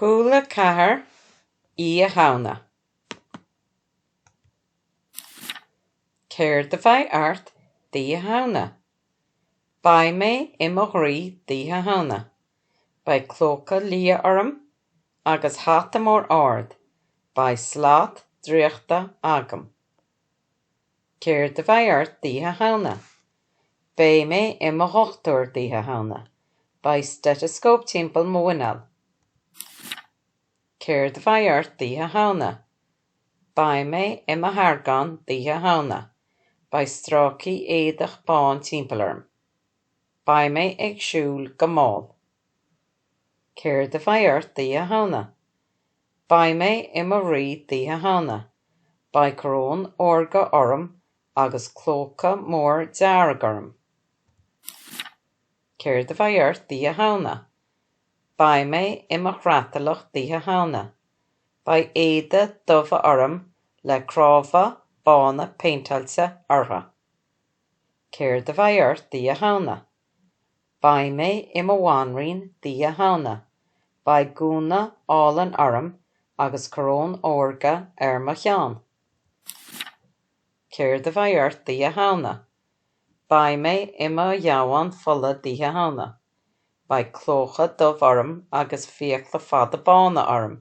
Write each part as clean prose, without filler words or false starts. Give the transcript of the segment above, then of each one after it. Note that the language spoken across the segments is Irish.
Cúla cathair í a Shamhna. Céir de bheidh ort dí a Shamhna. Ba mé I mo ghrí dí a Shamhna. Ba clóca lia orm agus hata mór ard. Ba slát dríochta agam. Céir de bheidh ort dí a Shamhna. Ba mé I mo hochtúir dí a Shamhna. Ba stethoscope timpeall mo bhuineal. Céir de bheidh ort dí a Shamhna. Ba mé I mo hargán dí a Shamhna. Ba strácaí éadach bán timpeall orm. Ba mé ag siúl go máil. Céir de bheidh ort dí a Shamhna. Ba mé I mo rí dí a Shamhna. Ba corón orga orm agus clóca mór dearg orm. Céir de bheidh ort dí a Shamhna. Ba mé I mo chratalach dí a Shamhna. Ba éada dubha orm le crábha bána péintealte ortha. Céir de bheidh ort dí a Shamhna. Ba mé I mo bhanrín dí a Shamhna. Ba gúna álan orm agus corón orga mo cheann. Céir de bheidh ort dí a Shamhna. Ba mé I mo gheabhain fola dí a Shamhna. Ba clócha dubh orm agus fiacla fada bána orm.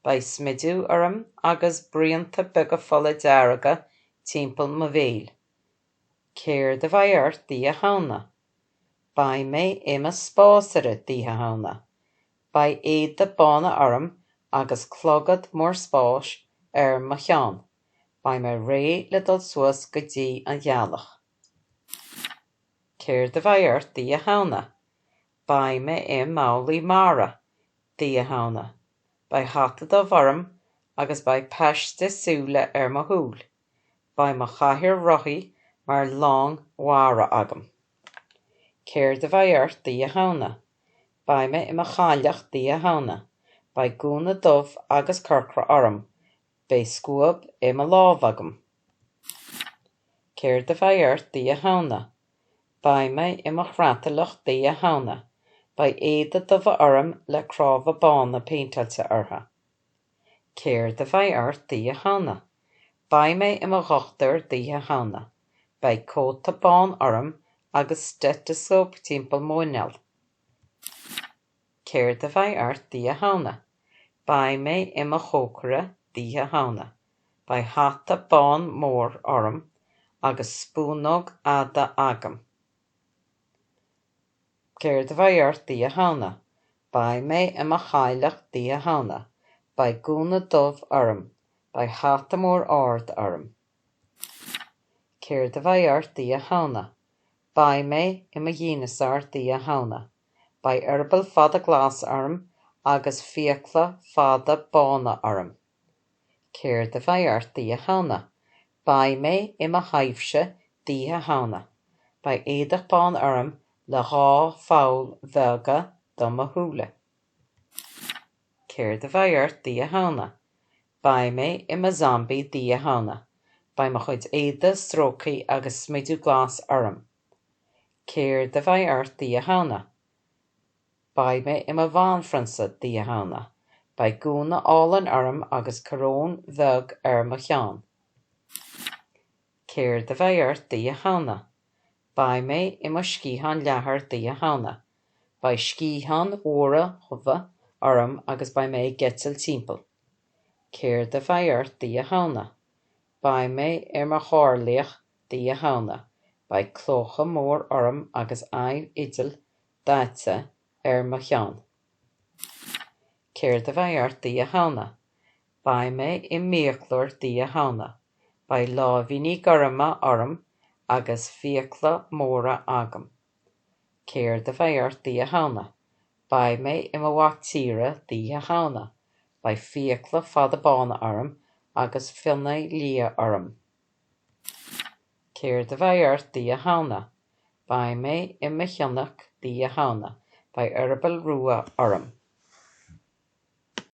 Ba smidú orm agus brianta beaga fola dearaga timpeall mo bhéal. Céir de bheidh ort dí a Shamhna. Ba mé I mo spásire dí a Shamhna. Ba éada bána orm agus clogad mór spás mo cheann. Ba mé ré le dul suas go dtí an ghealach. Céir de bheidh ort dí a Shamhna. Ba mé I maolaí mara dí a Shamhna. Ba hata dubh orm agus ba peiste súile mo thúil. Ba mo chathaoir rothaí mar lán mhara agam. Céir de bheidh ort dí a Shamhna. Ba mé I mo cháileach dí a Shamhna. Ba gúna dubh agus curcra orm. Ba scuab mo lámh agam. Céir de bheidh ort dí a Shamhna. Ba mé I mo chratalach dí a Shamhna. Ba éada dubha orm le crábha bána péintealte ortha. Céir de bheidh ort dí a Shamhna. Ba mé I mo hochtúir dí a Shamhna. Ba cóta bán orm agus stethoscope timpeall mo bhuineal. Céir de bheidh ort dí a Shamhna. Ba mé I mo chócara dí a Shamhna. Ba hata bán mór orm agus spúnog ada agam. Céir de bheidh ort dí a Shamhna. Ba mé I mo cháileach dí a Shamhna. Ba gúna dubh orm. Ba hata mór ard orm. Céir de bheidh ort dí a Shamhna. Ba mé I mo dhéanasár dí a Shamhna. Ba arbal fada glas orm agus fiacla fada bána orm. Céir de bheidh ort dí a Shamhna. Ba mé I mo haibhse dí a Shamhna. Ba éadach bán orm le dhá fáil bheaga do mo thúla. Céir de bheidh ort dí a Shamhna. Ba mé I mo zombie dí a Shamhna. Ba mo chuid éada strócaí agus smidú glas orm. Céir de bheidh ort dí a Shamhna. Ba mé I mo bhanfransa dí a Shamhna. Ba gúna álan orm agus corón bheag mo cheann. Céir de bheidh ort dí a Shamhna. Ba mé I mo scíthán leathair dí a Shamhna. Ba scíthán óra chumha orm agus ba mé getsil timpeall. Céir de bheidh ort dí a Shamhna. Ba mé mo cháirlaoch dí a Shamhna. Ba clócha mór orm agus idil dáite mo cheann. Céir de bheidh ort dí a Shamhna. Ba mé I míochtlóir dí a Shamhna. Ba láimhíní gorma orm agus fiacla móra agam. Céir de bheidh ort dí a Shamhna. Ba mé I mo bhatíre dí a Shamhna. Ba fiacla fada bána orm agus finna lia orm. Céir de bheidh ort dí a Shamhna. Ba mé I mo cheannach dí a Shamhna. Ba arbal rua orm.